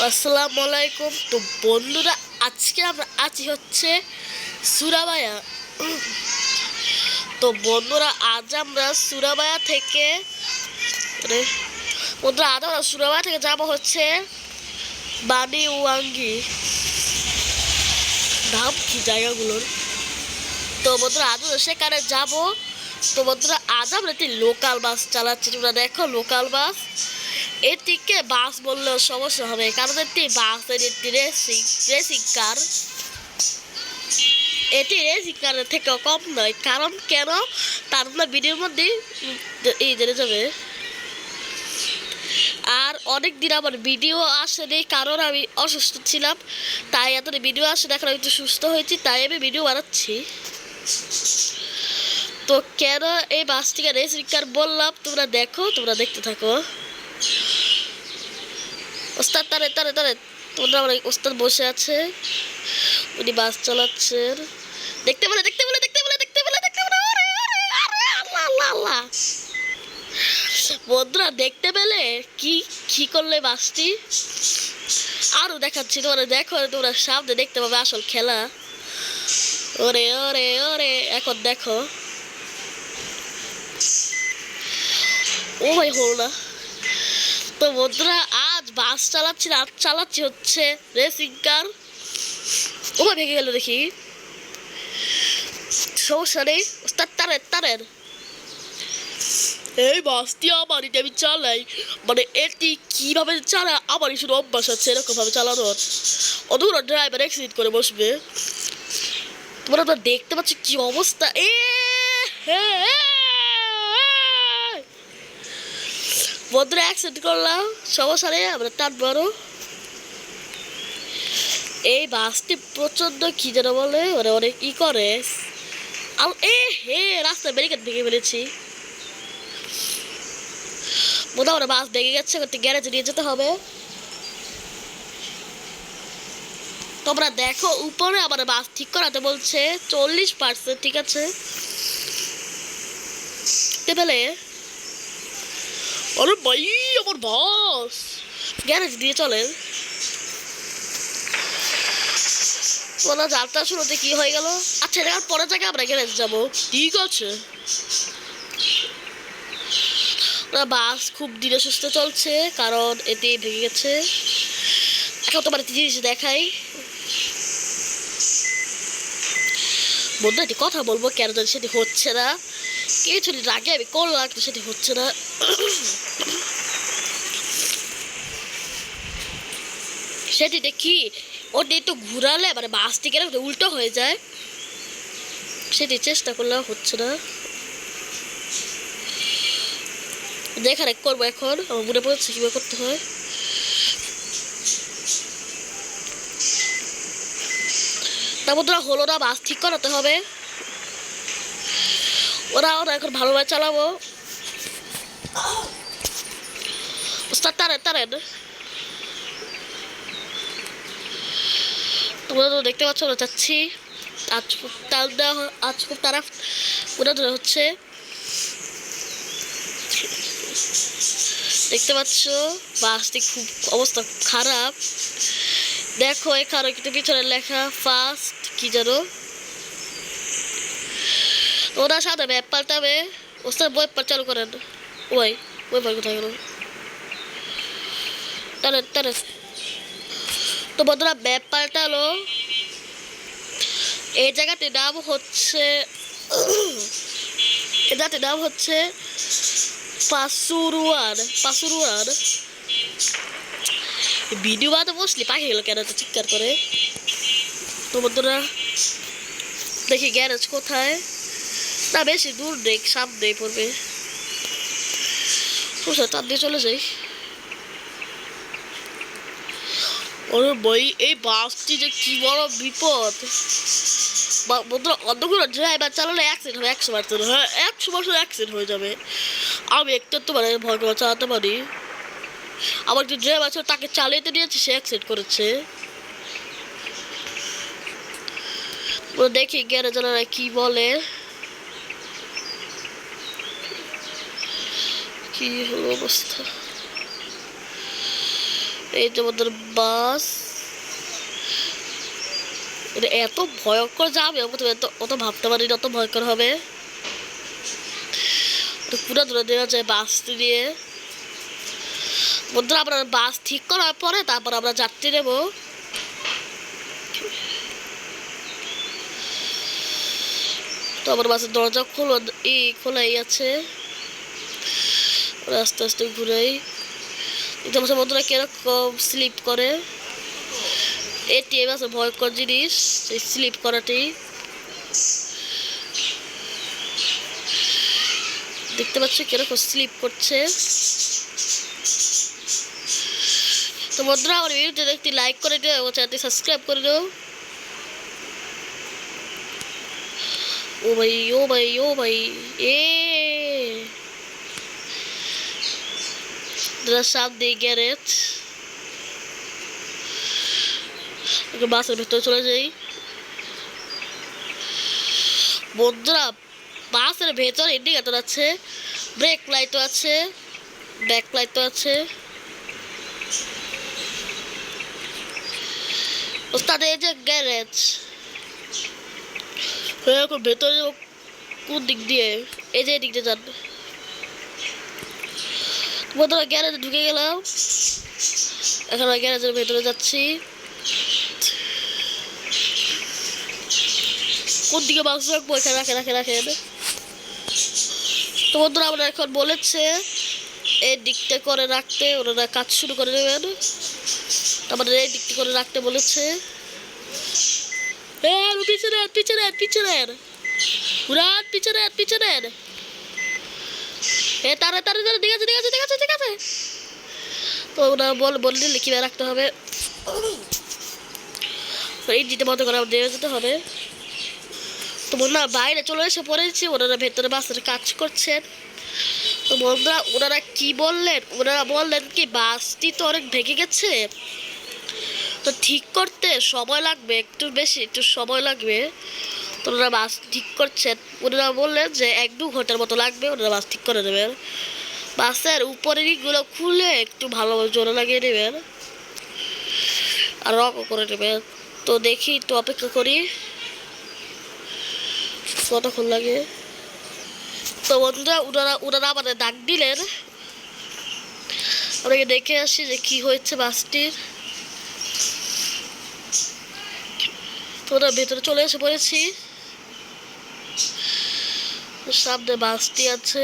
আসসালামু আলাইকুম। তো বন্ধুরা, আজকে আমরা আছি হচ্ছে সুরাবায়া। তো বন্ধুরা, আজ আমরা সুরাবায়া থেকে যাব হচ্ছে বানি ওয়াঙ্গি। নাম কি জায়গাগুলোর? তো বন্ধুরা, আজ সেখানে যাব। তো বন্ধুরা, আজ আমরা একটি লোকাল বাস চালাচ্ছি। তোমরা দেখো, লোকাল বাস। এটিকে বাস বললেও সমস্যা হবে, কারণ একটি বাসের একটি রেসিং কার। এটি রেসিং কারের থেকেও কম নয়। কারণ কেন, তার ভিডিওর মধ্যে এই জেনে যাবে। আর অনেক দিন আমার ভিডিও আসেনি, কারণ আমি অসুস্থ ছিলাম। তাই এত ভিডিও আসে, এখন আমি একটু সুস্থ হয়েছি, তাই আমি ভিডিও বানাচ্ছি। তো কেন এই বাসটিকে রেসিং কার বললাম, তোমরা দেখো, তোমরা দেখতে থাকো। ওস্তাদ তারে তারে তারে তোমরা, আমার ওস্তাদ বসে আছে, উনি বাস চালাচ্ছেন। দেখতে বলে দেখতে বলে দেখতে বলে দেখতে বলে দেখতে বলে আল্লাহ আল্লাহ আল্লাহ। বন্ধুরা, দেখতে পেলে কি কি করলে বাসটি? আরো দেখাচ্ছি তোমরা, দেখো, তোমরা সামনে দেখতে পাবে আসল খেলা। ওরে ওরে ওরে, এখন দেখো। ও ভাই, হল না। তো বন্ধুরা, আজ বাস চালাচ্ছি না, আজ চালাচ্ছি হচ্ছে রেসিং কার। ও ভাই, ভেঙে গেল দেখি। সমস্যা নেই, ওস্তাদ তারের তারের। এই বাসটি আমার, এটা আমি চালাই। মানে এটি কিভাবে চালায় আমারই শুধু অভ্যাস আছে এরকম ভাবে চালানোর। অদূর ড্রাইভার অ্যাক্সিডেন্ট করে বসবে। তোমরা তো দেখতে পাচ্ছ কি অবস্থা। বন্ধুরা, অ্যাক্সিডেন্ট করলাম, সমস্যা নেই, আমরা টান বড়। এই বাসটি প্রচন্ড কি যেন বলে, ওরা অনেক ই করে। রাস্তায় ব্যারিকেড ভেঙে ফেলেছি। মোটামুটি বাস ভেঙে গেছে, গ্যারেজে নিয়ে যেতে হবে। তোমরা দেখো, উপরে আমার বাস ঠিক করাতে বলছে 40%। ঠিক আছে, পেলে। আরে ভাই, আমার বাস গ্যারেজ দিয়ে চলে। তোমরা যাত্রা শুরুতে কি হয়ে গেল? আচ্ছা, এটা পরে জায়গায় আমরা গ্যারেজ যাবো। ঠিক আছে। বাস খুব ধীরে সুস্থে চলছে, কারণ এতে ভেঙে গেছে। এখন তোমার একটি জিনিস দেখাই। বন্ধু, একটি কথা বলবো, কেন জানি সেটি হচ্ছে না। কিছুদিন আগে আমি করলাম, কিন্তু সেটি হচ্ছে না। সেটি দেখি ওটা একটু ঘুরালে মানে বাসটি কেন উল্টো হয়ে যায়। সেটি চেষ্টা করলেও হচ্ছে না। দেখার করবো এখন, আমার মনে পড়ছে কিভাবে করতে হয়। তারপর তোরা হলো না, বাস ঠিক করাতে হবে। ওরা এখন ভালোভাবে চালাবো। তারেন তারেন, তোমরা তো দেখতে পাচ্ছ, আমরা যাচ্ছি। আজ খুব টাল দেওয়া, আজ খুব তারা ওরা ধরে হচ্ছে। দেখতে পাচ্ছ বাসটি খুব অবস্থা খারাপ। দেখো, এখানে কিন্তু পিছনে লেখা ফার্স্ট কি যেন। ওরা সাথে ম্যাপ পাল্টাবে। ওস্তাদ বই চালু করেন। ওই বই কোথায় গেল? টানেন টানেন। তো বন্ধুরা, ম্যাপ পাল্টালো। এই জায়গাটির নাম হচ্ছে পাসুরুয়ার। ভিডিও বাদে বসলি পাখি গেল কেন এত চিৎকার করে? তো বন্ধুরা, দেখি গ্যারেজ কোথায়। না, বেশি দূর নেই, সামনেই পড়বে। তার দিয়ে চলে যাই। ওরে বই, এই বাসটি যে কি বড় বিপদ। বন্ধুরা, অন্ধগুলো ড্রাইভার চালালে অ্যাক্সিডেন্ট হবে 100%। হ্যাঁ, 100% অ্যাক্সিডেন্ট হয়ে যাবে। আমি একটু তো মানে ভয় করে চালাতে পারি। আমার যে ড্রাইভার ছিল, তাকে চালিয়ে নিয়েছে, সে অ্যাক্সিডেন্ট করেছে। দেখি গ্যারেজারা কি বলে। কি হলো অবস্থা? এই যে আমাদের বাস, এটা এত ভয়ঙ্কর যাবে অত ভাবতে পারিনি অত ভয়ঙ্কর হবে। পুরো দূরে দেওয়া যায় বাসটি দিয়ে। বন্ধুরা আমরা বাস ঠিক করার পরে তারপর আমরা যাত্রী নেব। তো আমার বাসের দরজা খোলাই আছে, আস্তে আস্তে ঘুরাই। বন্ধুরা কিরকম স্লিপ করে, এটিএম আছে ভয়ঙ্কর জিনিস, সেই স্লিপ করাটি দেখতে পাচ্ছ কিরকম স্লিপ করছে। তো বন্ধুরা আমার ভিডিওতে একটি লাইক করে দিও এবং চ্যানেলটি সাবস্ক্রাইব করে দিও। ও ভাই ও ভাই ও ভাই সামনে গ্যারেজ, বাসের ভেতরে চলে যাই। বন্ধুরা বাসের ভেতরে ইন্ডিকেটর আছে, ব্রেক লাইটও আছে, ব্যাক লাইটও আছে। ওস্তাদ এই যে গ্যারেজ, এখন ভেতরে কোন দিক দিয়ে? এই যে দিক দিয়ে যান। বন্ধুরা গ্যারেজে ঢুকে গেলাম, এখন গ্যারেজের ভেতরে যাচ্ছি। কোন দিকে বাক্স রাখবো? এখানে রাখেন। তো বন্ধুরা আমরা এখন বলেছে এই দিকটা করে রাখতে, ওনারা কাজ শুরু করে দেবেন। আমাদের এই দিকটা করে রাখতে বলেছে। পিছনের উড়ান, পিছনের তারা ঠিক আছে। তো ওনারা বললে লিখিয়ে রাখতে হবে, এই দিতে মতো করে দিয়ে যেতে হবে। তো বন্ধুরা বাইরে চলে এসে পড়েছি, ওনারা ভেতরে বাসের কাজ করছেন। তো বন্ধুরা ওনারা কি বললেন? ওনারা বললেন কি বাসটি তো অনেক ভেঙে গেছে, তো ঠিক করতে সময় লাগবে, একটু সময় লাগবে। তো ওনারা বাস ঠিক করছেন। ওনারা বললেন যে 1-2 ঘন্টার মতো লাগবে, ওনারা বাস ঠিক করে দেবেন। বাসের উপরের গুলো খুলে একটু ভালোভাবে জোরে লাগিয়ে নেবেন আর রকও করে নেবেন। তো দেখি, একটু অপেক্ষা করি কতক্ষণ লাগে। তো বন্ধুরা ওনারা আমাদের ডাক দিলেন, আমরা দেখে আসি যে কি হয়েছে বাসটির। তো ওরা ভেতরে চলে এসে পড়েছি, সামনে বাসটি আছে।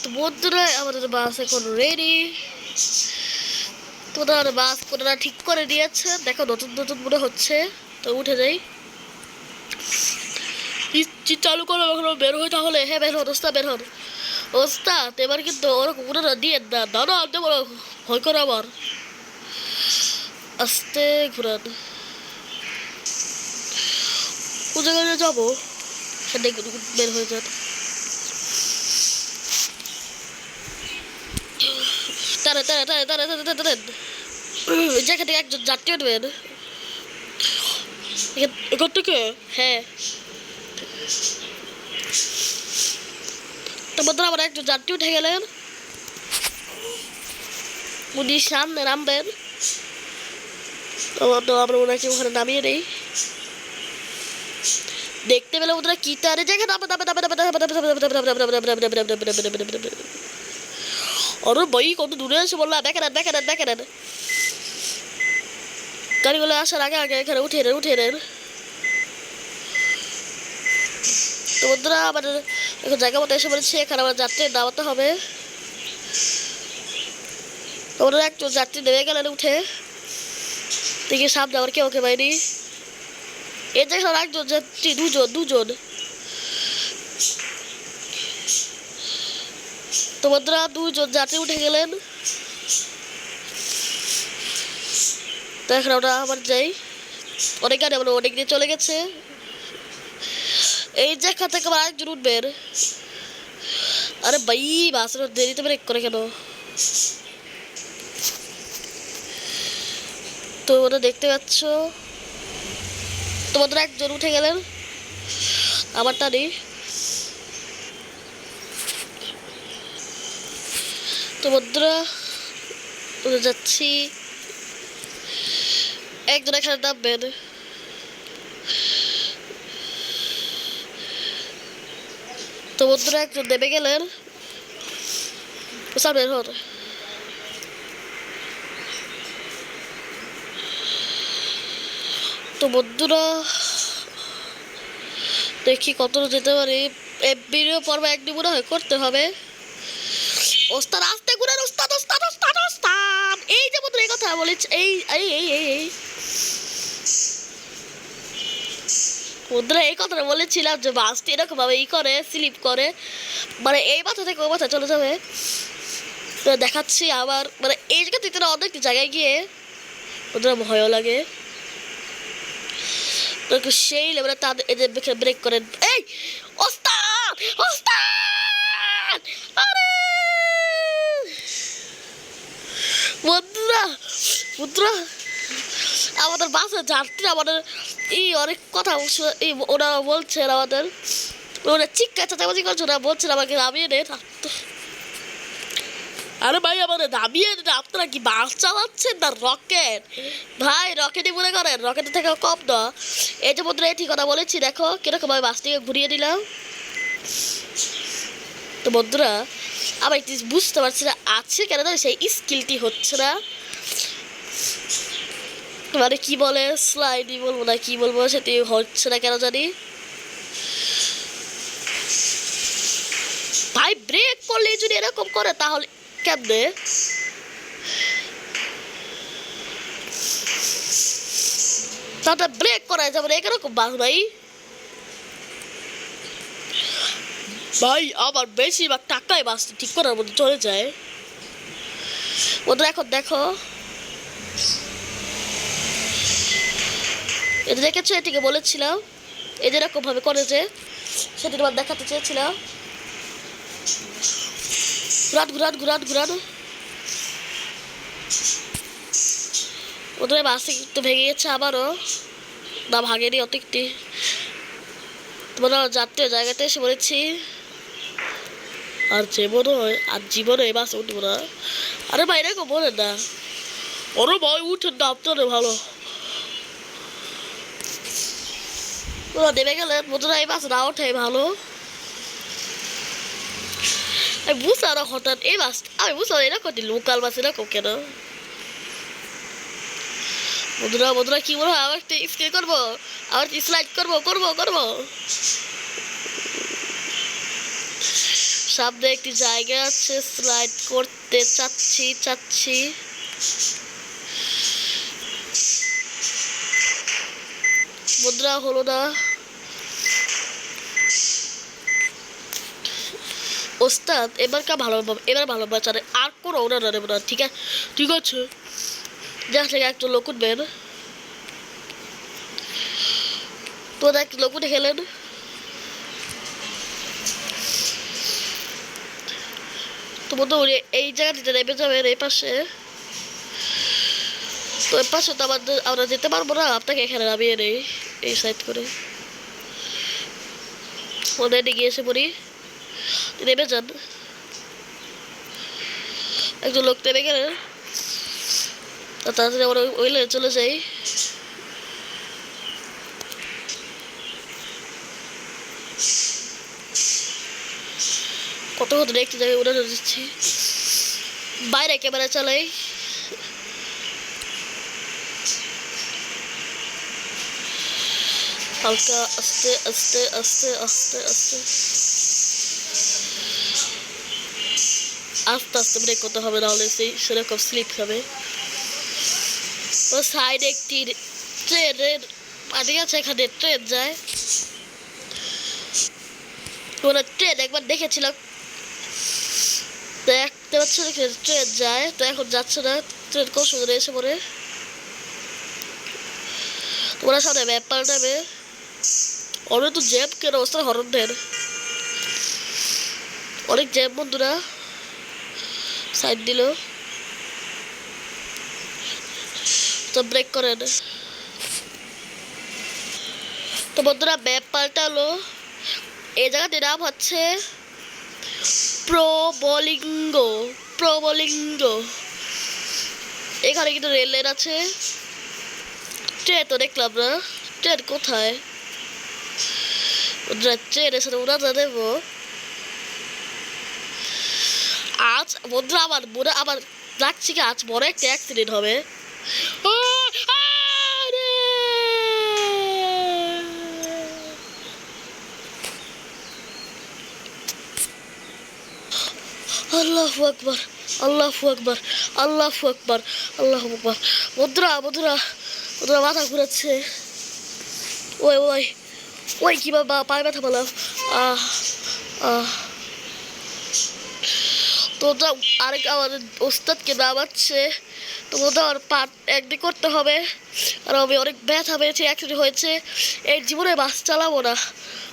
তো বন্ধুরা আমাদের বাস এখন রেডি। তো আমাদের বাস ওনারা ঠিক করে দিয়েছে, দেখো নতুন মনে হচ্ছে। তো উঠে যাই, চালু করো, এখন বের হই তাহলে। হ্যাঁ বের হন ওস্তাদ, বের হন ওস্তাদ। এবার কিন্তু ওনারা দিয়ে দাঁড়া বলো, ভয় করে আবার। আস্তে ঘুরান, কোন জায়গায় যাবো বের হয়ে যান। জায়গা থেকে একজন যাত্রী উঠবেন এখান থেকে। হ্যাঁ তো বন্ধুরা আমরা একজন যাত্রী উঠে গেলেন, উনি সামনে নামবেন। তো আমরা ওনাকে ওখানে নামিয়ে নেই। দেখতে পেলে ওরা কি তারে জায়গা আরে ভাই কত দূরে আছে বললাম। দেখেন গাড়িগুলো আসার আগে এখানে উঠিয়ে নেন। তো বন্ধুরা আমাদের এখন জায়গা মতো এসে পড়েছে, এখানে আমার যাত্রী নামাতে হবে। ওরা একজন যাত্রী নেমে গেলেন উঠে, দেখি সামনে আবার কেউ পাইনি। এই জায়গায় একজন যাত্রী, দুজন। তো বন্ধুরা 2জন যাত্রী উঠে গেলেন। তো এখন আমরা আবার যাই, অনেক গাড়ি আমরা অনেক দিয়ে চলে গেছে। এই জায়গা থেকে আবার একজন উঠবেন। আরে ভাই বাসের দেরিতে ব্রেক করে কেন? তো ওরা দেখতে পাচ্ছ, তোমাদের একজন উঠে গেলেন, আমারটা নেই। তো বন্ধুরা যাচ্ছি, একজন এখানে নামবেন। তো বন্ধুরা একজন নেমে গেলেন, সামনে হন। তো বন্ধুরা দেখি কতটা যেতে পারি। ভিডিও পর্ব এক মনে হয় করতে হবে। ওস্তাদ আস্তে ঘুরেন, ওস্তাদ ওস্তাদ ওস্তাদ ওস্তাদ। এই যে বন্ধুরা এই কথা বলেছি, এই এই এই এই এই বন্ধুরা এই কথাটা বলেছিলাম যে বাসটি এরকম ভাবে ই করে, স্লিপ করে, মানে এই মাথা থেকে ও মাথা চলে যাবে। দেখাচ্ছি আবার, মানে এই জায়গা থেকে অনেক জায়গায় গিয়ে বন্ধুরা ভয়ও লাগে। সেই লেভেলে তাদের এই যে ব্রেক করেন। এই ওস্তাদ ওস্তাদ, আরে বন্ধুরা বন্ধুরা আমাদের বাসে যাত্রী আমাদের এই অনেক কথা ওনারা বলছেন, আমাদের ওরা চিৎকার চেঁচামেচি করছে, ওরা বলছেন আমাকে নামিয়ে নেন। আরে ভাই আমাদের নামিয়ে নেন, আপনারা কি বাস চালাচ্ছেন না রকেট? ভাই রকেটই মনে করেন, রকেটের থেকে কম না। এই যে বন্ধুরা এই ঠিক কথা বলেছি, দেখো কিরকম আমি বাসটিকে ঘুরিয়ে দিলাম। তো বন্ধুরা আমার একটু বুঝতে পারছি না আছে কেন জানি সেই স্কিলটি হচ্ছে না, মানে কি বলে স্লাইডই বলবো না কি বলবো, সেটি হচ্ছে না কেন জানি। ভাই ব্রেক করলে যদি এরকম করে তাহলে কেমনে? তাহলে ব্রেক করা যাবে না এরকম বাস ভাই। ভাই আমার বেশিরভাগ টাকাই বাসটি ঠিক করার মধ্যে চলে যায়। ওদের এখন দেখো এটা দেখেছো, এটিকে বলেছিলাম এই যে এরকম ভাবে করে যে, সেটি তোমার দেখাতে চেয়েছিলাম। ঘুরান ঘুরান ঘুরান ঘুরান। ওদের বাসে একটু ভেঙে গেছে আবারও, না ভাঙেনি অত একটি। তোমরা যাত্রীয় জায়গাতে এসে বলেছি, আর যে মনে হয় আর জীবনে এই বাসে উঠবো না। আরে ভাই এরকম বলেন না, ওরা ভাই উঠেন না আপনারা ভালো। ওরা নেমে গেলেন, বন্ধুরা এই বাস না ওঠে ভালো। আমি বুঝলাম না হঠাৎ এই বাস, আমি বুঝলাম এরকম লোকাল বাস এরকম কেন। বন্ধুরা বন্ধুরা কি বলবো, আবার একটু স্কেল করবো, আবার স্লাইড করবো করবো করবো। সামনে একটি জায়গা আছে, স্লাইড করতে চাচ্ছি। বন্ধুরা হলো না। ওস্তাদ এবার ভালো বাচ্চারে আর কোনো ওরা নেব না। ঠিক আছে ঠিক আছে, যা থেকে একজন লোক উঠবেন। তো একজন লোক উঠে খেলেন। তো বন্ধু এই জায়গাটিতে নেমে যাবেন এই পাশে। তো এই পাশে তো আমরা যেতে পারবো না, আপনাকে এখানে নামিয়ে নেই এই সাইড করে। মনে গিয়ে এসে পড়ি, নেমে যান। একজন লোক নেমে গেলেন, তাড়াতাড়ি আমরা ওই লাইনে চলে যাই। কত একটি জায়গায় উড়ানো দিচ্ছি, বাইরে ক্যামেরা চালাই। হালকা আস্তে আস্তে আস্তে আস্তে আস্তে আস্তে আস্তে ব্রেক করতে হবে, নাহলে সেরকম স্লিপ হবে। ও সাইডে একটি ট্রেনের পানি আছে, এখানে ট্রেন যায়। ওরা ট্রেন একবার দেখেছিলাম, দেখতে পাচ্ছ ট্রেন যায়, তো এখন যাচ্ছে না। ট্রেন কোন সুন্দর এসে পড়ে, তোমরা সামনে ম্যাপ পাল্টাবে। অনেক তো জ্যাম কেন অবস্থা হরণদের, অনেক জ্যাম বন্ধুরা। সাইড দিল তো ব্রেক করেন। তো বন্ধুরা ম্যাপ পাল্টালো, এই জায়গাটির নাম হচ্ছে প্রবলিঙ্গ। প্রবলিঙ্গ। এখানে কিন্তু রেল লাইন আছে। ট্রেন তো দেখলাম না, ট্রেন কোথায়? ট্রেনের সাথে উড়াতে দেবো। আজ বন্ধুরা আমার মনে আবার লাগছে কি আজ বড় একটা অ্যাক্সিডেন্ট হবে। আল্লাহু আকবার, আল্লাহু আকবার, আল্লাহু আকবার, আল্লাহু আকবার। বন্ধুরা বন্ধুরা বন্ধুরা মাথা ঘুরাচ্ছে। ওই ওই ওই কিভাবে পায়ে ব্যথা পেলাম। আহ আহ তো আরেক আমাদের ওস্তাদকে নামাচ্ছে। তো বোধ আমার পা একদিন করতে হবে, আর আমি অনেক ব্যথা পেয়েছি, অ্যাক্সিডেন্ট হয়েছে। এই জীবনে বাস চালাবো না,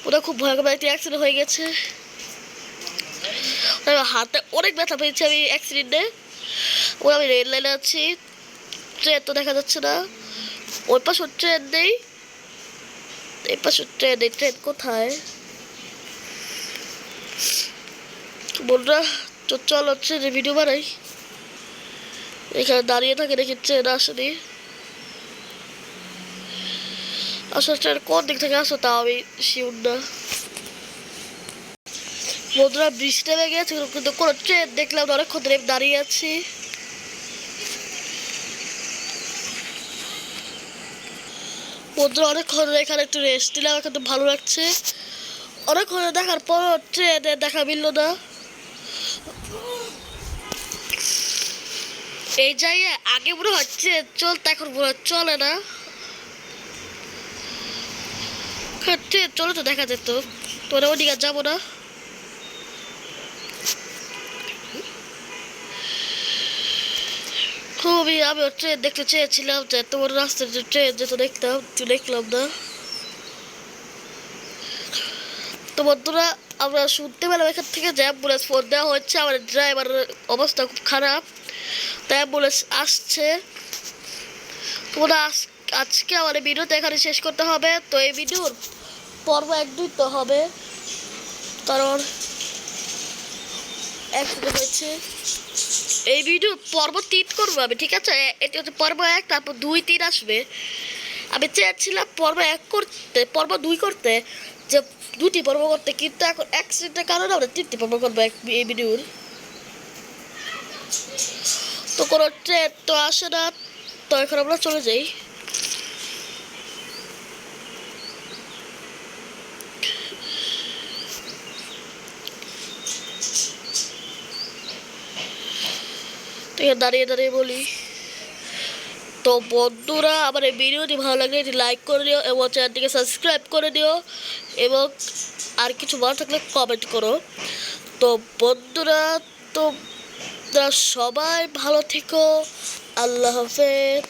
ওটা খুব ভয়ঙ্কর একটি অ্যাক্সিডেন্ট হয়ে গেছে। হাতে অনেক ব্যথা পেয়েছি আমি অ্যাক্সিডেন্টে। ওই আমি রেল লাইনে আছি, ট্রেন তো দেখা যাচ্ছে না। ওই পাশে ট্রেন নেই, এই পাশে ট্রেন নেই। ট্রেন কোথায় বলরা? তো চলো ট্রেনে ভিডিও বানাই। এখানে দাঁড়িয়ে থাকে দেখি ট্রেন আসেনি। আসলে ট্রেন কোন দিক থেকে আসো তাও আমি শিওর না। বন্ধুরা বৃষ্টি নেমে গেছে কিন্তু কোনো ট্রেন দেখলাম না, অনেকক্ষণ ধরে দাঁড়িয়ে আছি। বন্ধুরা অনেকক্ষণ এখানে একটু রেস্ট দিলাম, এখন তো ভালো লাগছে। অনেকক্ষণ দেখার পর ট্রেনে দেখা মিলল না। এই জায়গায় আগে মনে হচ্ছে চলতে, এখন মনে হয় চলে না। ট্রেন চলে তো দেখা যেত, তোরা ওদিকে যাবো না। খুবই আমি ট্রেন দেখতে চেয়েছিলাম, যে তোমার রাস্তায় যে ট্রেন যেত দেখতাম, দেখলাম না। তো বন্ধুরা আমরা শুনতে পেলাম এখান থেকে যে অ্যাম্বুলেন্স ফোন দেওয়া হচ্ছে, আমাদের ড্রাইভারের অবস্থা খুব খারাপ, তো অ্যাম্বুলেন্স আসছে। তোমরা আজকে আমাদের ভিডিওতে এখানে শেষ করতে হবে। তো এই ভিডিওর পর্ব 1-2 তো হবে, কারণ অ্যাক্সিডেন্ট হয়েছে। এই ভিডিও পর্ব 3 করবো আমি, ঠিক আছে? এটি হচ্ছে পর্ব 1, তারপর 2-3 আসবে। আমি চেয়েছিলাম পর্ব 1 করতে, পর্ব 2 করতে, যে 2টি পর্ব করতে, কিন্তু এখন অ্যাক্সিডেন্টের কারণে আমরা 3টি পর্ব করবো এই ভিডিওর। তো কোনো ট্রেন তো আসে না, তো এখন আমরা চলে যাই। দাঁড়িয়ে দাঁড়িয়ে বলি। তো বন্ধুরা আমার এই ভিডিওটি ভালো লাগলে এটি লাইক করে দিও এবং চ্যানেলটিকে সাবস্ক্রাইব করে দিও, এবং আর কিছু ভালো থাকলে কমেন্ট করো। তো বন্ধুরা তো সবাই ভালো থেকো। আল্লাহ হাফেজ।